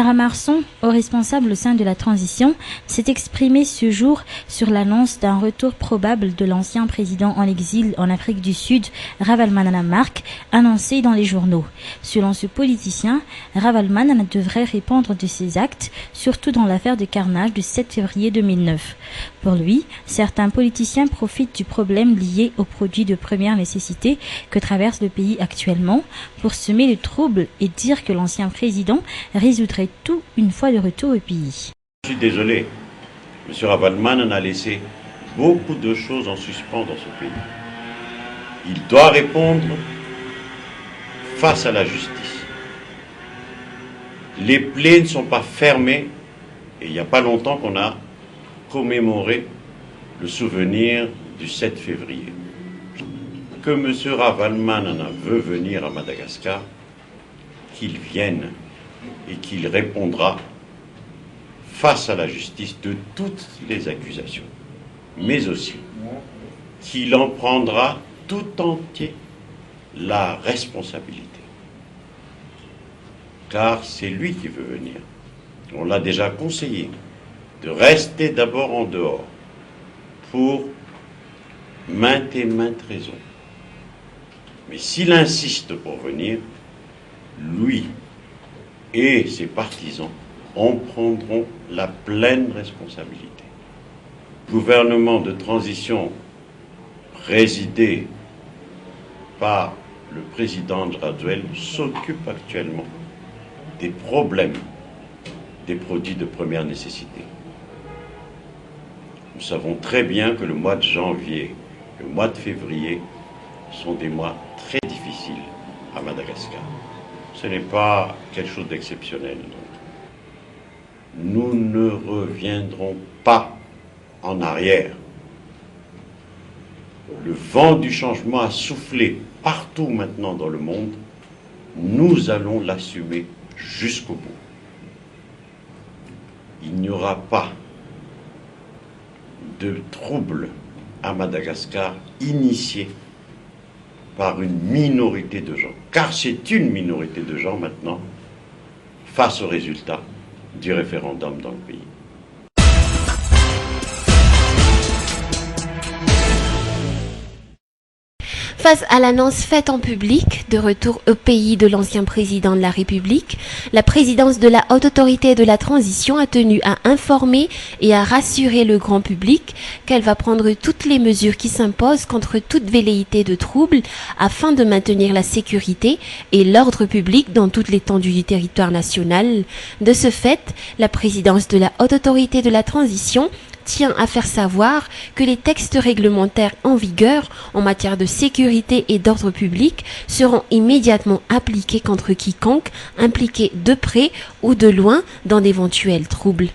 Lara Marson, haut responsable au sein de la transition, s'est exprimée ce jour sur l'annonce d'un retour probable de l'ancien président en exil en Afrique du Sud, Ravalomanana Mark, annoncé dans les journaux. Selon ce politicien, Ravalomanana devrait répondre de ses actes, surtout dans l'affaire de carnage du 7 février 2009. Pour lui, certains politiciens profitent du problème lié aux produits de première nécessité que traverse le pays actuellement pour semer le trouble et dire que l'ancien président résoudrait tout une fois de retour au pays. Je suis désolé, M. Ravalomanana a laissé beaucoup de choses en suspens dans ce pays. Il doit répondre face à la justice. Les plaies ne sont pas fermées et il n'y a pas longtemps qu'on a commémoré le souvenir du 7 février. Que M. Ravalomanana veut venir à Madagascar, qu'il vienne et qu'il répondra face à la justice de toutes les accusations, mais aussi qu'il en prendra tout entier la responsabilité. Car c'est lui qui veut venir. On l'a déjà conseillé de rester d'abord en dehors pour maintes et maintes raisons. Mais s'il insiste pour venir, lui et ses partisans en prendront la pleine responsabilité. Le gouvernement de transition présidé par le président Rajoelina s'occupe actuellement des problèmes des produits de première nécessité. Nous savons très bien que le mois de janvier, le mois de février sont des mois très difficiles à Madagascar. Ce n'est pas quelque chose d'exceptionnel. Nous ne reviendrons pas en arrière. Le vent du changement a soufflé partout maintenant dans le monde. Nous allons l'assumer jusqu'au bout. Il n'y aura pas de trouble à Madagascar initié par une minorité de gens, car c'est une minorité de gens maintenant face aux résultats du référendum dans le pays. Face à l'annonce faite en public de retour au pays de l'ancien président de la République, la présidence de la Haute Autorité de la Transition a tenu à informer et à rassurer le grand public qu'elle va prendre toutes les mesures qui s'imposent contre toute velléité de trouble afin de maintenir la sécurité et l'ordre public dans toute l'étendue du territoire national. De ce fait, la présidence de la Haute Autorité de la Transition tient à faire savoir que les textes réglementaires en vigueur en matière de sécurité et d'ordre public seront immédiatement appliqués contre quiconque impliqué de près ou de loin dans d'éventuels troubles.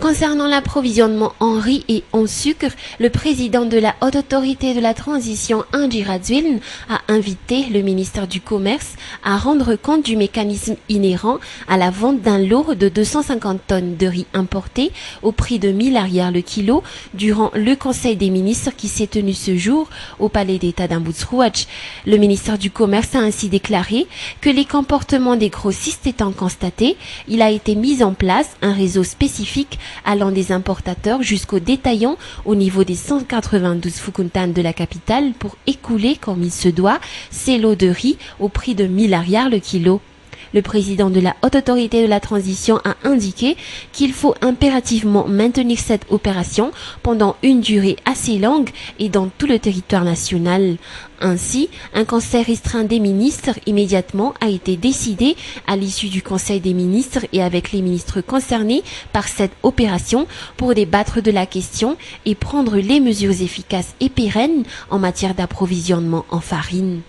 Concernant l'approvisionnement en riz et en sucre, le président de la Haute Autorité de la Transition, Andry Rajoelina, a invité le ministère du Commerce à rendre compte du mécanisme inhérent à la vente d'un lot de 250 tonnes de riz importé au prix de 1000 arrières le kilo durant le Conseil des ministres qui s'est tenu ce jour au Palais d'État d'Amboutrouach. Le ministère du Commerce a ainsi déclaré que les comportements des grossistes étant constatés, il a été mis en place un réseau spécifique allant des importateurs jusqu'aux détaillants au niveau des 192 Fukuntan de la capitale pour écouler comme il se doit ces lots de riz au prix de 1000 arrières le kilo. Le président de la Haute Autorité de la Transition a indiqué qu'il faut impérativement maintenir cette opération pendant une durée assez longue et dans tout le territoire national. Ainsi, un conseil restreint des ministres immédiatement a été décidé à l'issue du Conseil des ministres et avec les ministres concernés par cette opération pour débattre de la question et prendre les mesures efficaces et pérennes en matière d'approvisionnement en farine.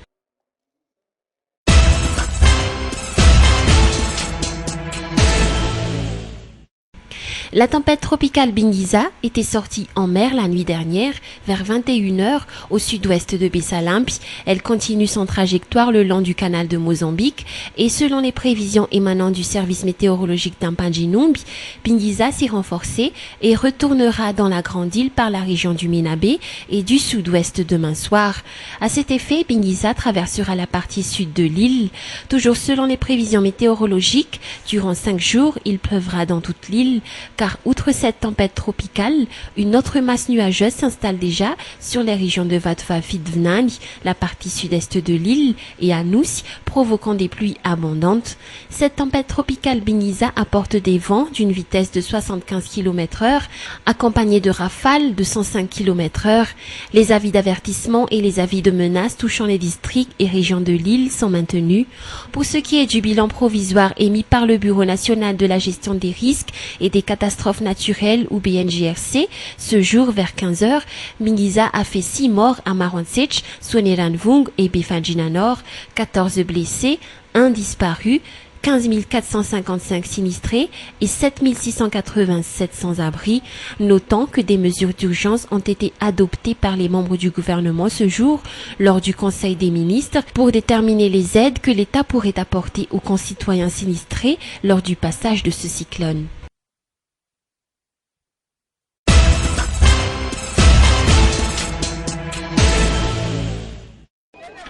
La tempête tropicale Bingiza était sortie en mer la nuit dernière vers 21h au sud-ouest de Bessalampi. Elle continue son trajectoire le long du canal de Mozambique et selon les prévisions émanant du service météorologique d'Ampanghinumbi, Bingiza s'est renforcée et retournera dans la grande île par la région du Minabe et du sud-ouest demain soir. À cet effet, Bingiza traversera la partie sud de l'île. Toujours selon les prévisions météorologiques, durant 5 jours, il pleuvra dans toute l'île, car outre cette tempête tropicale, une autre masse nuageuse s'installe déjà sur les régions de Vatva-Vidvnani, la partie sud-est de l'île, et à Nous, provoquant des pluies abondantes. Cette tempête tropicale Bingiza apporte des vents d'une vitesse de 75 km/h, accompagnés de rafales de 105 km/h. Les avis d'avertissement et les avis de menaces touchant les districts et régions de l'île sont maintenus. Pour ce qui est du bilan provisoire émis par le Bureau national de la gestion des risques et des catastrophes naturelles ou BNGRC, ce jour vers 15h, Bingiza a fait 6 morts à Marantsech, Soneranvung et Befandjina Nord, 14 blessés, 1 disparu, 15 455 sinistrés et 7 687 sans-abri, notant que des mesures d'urgence ont été adoptées par les membres du gouvernement ce jour lors du Conseil des ministres pour déterminer les aides que l'État pourrait apporter aux concitoyens sinistrés lors du passage de ce cyclone.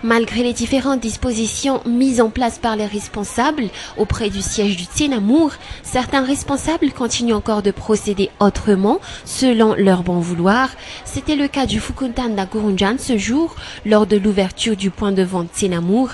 Malgré les différentes dispositions mises en place par les responsables auprès du siège du Tsenamour, certains responsables continuent encore de procéder autrement selon leur bon vouloir. C'était le cas du Fukuntan d'Agurunjan ce jour lors de l'ouverture du point de vente Tsenamour.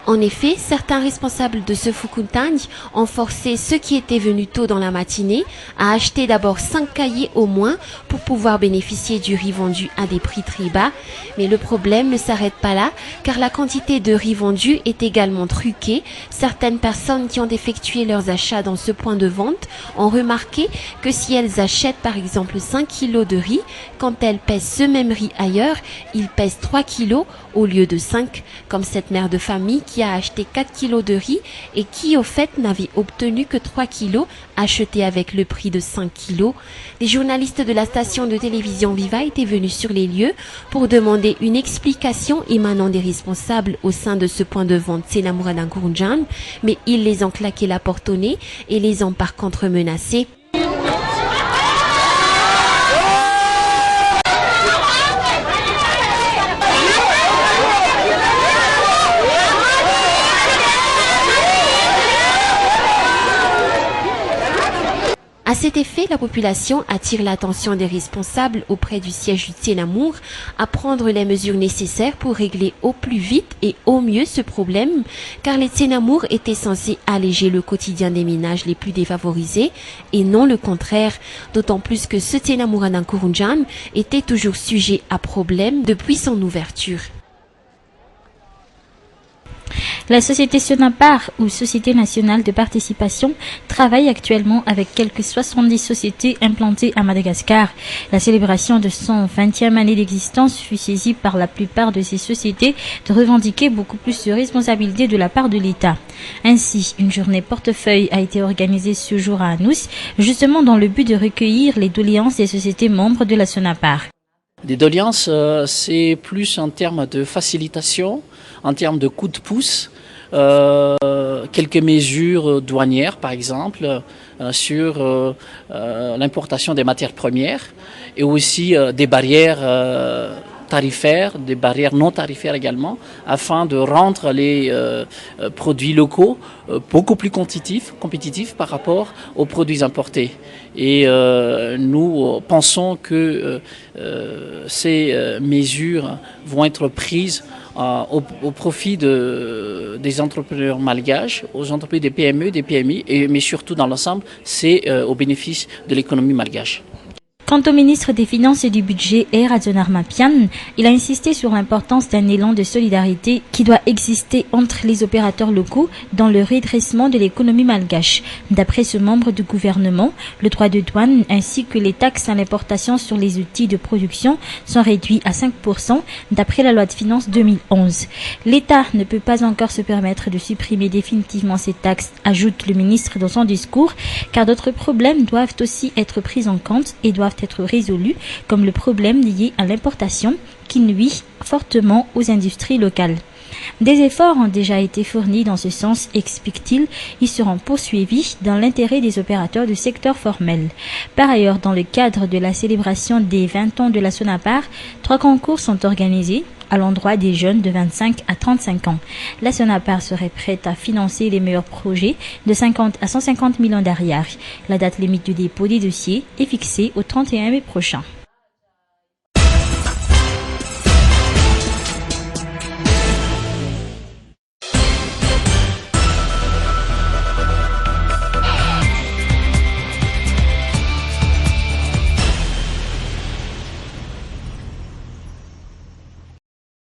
En effet, certains responsables de ce Fukuntang ont forcé ceux qui étaient venus tôt dans la matinée à acheter d'abord 5 cahiers au moins pour pouvoir bénéficier du riz vendu à des prix très bas. Mais le problème ne s'arrête pas là, car la quantité de riz vendu est également truquée. Certaines personnes qui ont effectué leurs achats dans ce point de vente ont remarqué que si elles achètent par exemple 5 kilos de riz, quand elles pèsent ce même riz ailleurs, il pèse 3 kilos au lieu de 5, comme cette mère de famille qui a acheté 4 kilos de riz et qui au fait n'avait obtenu que 3 kilos achetés avec le prix de 5 kilos. Les journalistes de la station de télévision Viva étaient venus sur les lieux pour demander une explication émanant des responsables au sein de ce point de vente Tsenamour d'Agurunjan, mais ils les ont claqué la porte au nez et les ont par contre menacés. À cet effet, la population attire l'attention des responsables auprès du siège du Tsenamour à prendre les mesures nécessaires pour régler au plus vite et au mieux ce problème, car les Tsenamour étaient censés alléger le quotidien des ménages les plus défavorisés et non le contraire, d'autant plus que ce Tsenamour d'Agurunjan était toujours sujet à problème depuis son ouverture. La société Sonapar, ou Société nationale de participation, travaille actuellement avec quelques 70 sociétés implantées à Madagascar. La célébration de son 20e année d'existence fut saisie par la plupart de ces sociétés de revendiquer beaucoup plus de responsabilités de la part de l'État. Ainsi, une journée portefeuille a été organisée ce jour à Nous, justement dans le but de recueillir les doléances des sociétés membres de la Sonapar. Des doléances, c'est plus en termes de facilitation, en termes de coup de pouce, quelques mesures douanières par exemple sur l'importation des matières premières et aussi des barrières tarifaires, des barrières non tarifaires également, afin de rendre les produits locaux beaucoup plus compétitifs par rapport aux produits importés. Et nous pensons que ces mesures vont être prises au profit des entrepreneurs malgaches, aux entreprises des PME, des PMI, mais surtout dans l'ensemble, c'est au bénéfice de l'économie malgache. Quant au ministre des Finances et du Budget, Radzonar Mapian, il a insisté sur l'importance d'un élan de solidarité qui doit exister entre les opérateurs locaux dans le redressement de l'économie malgache. D'après ce membre du gouvernement, le droit de douane ainsi que les taxes à l'importation sur les outils de production sont réduits à 5% d'après la loi de finances 2011. L'État ne peut pas encore se permettre de supprimer définitivement ces taxes, ajoute le ministre dans son discours, car d'autres problèmes doivent aussi être pris en compte et doivent être résolus, comme le problème lié à l'importation qui nuit fortement aux industries locales. Des efforts ont déjà été fournis dans ce sens, explique-t-il. Ils seront poursuivis dans l'intérêt des opérateurs du secteur formel. Par ailleurs, dans le cadre de la célébration des 20 ans de la Sonapar, 3 concours sont organisés à l'endroit des jeunes de 25 à 35 ans. La Sonapar serait prête à financer les meilleurs projets de 50 à 150 millions d'arrières. La date limite du dépôt des dossiers est fixée au 31 mai prochain.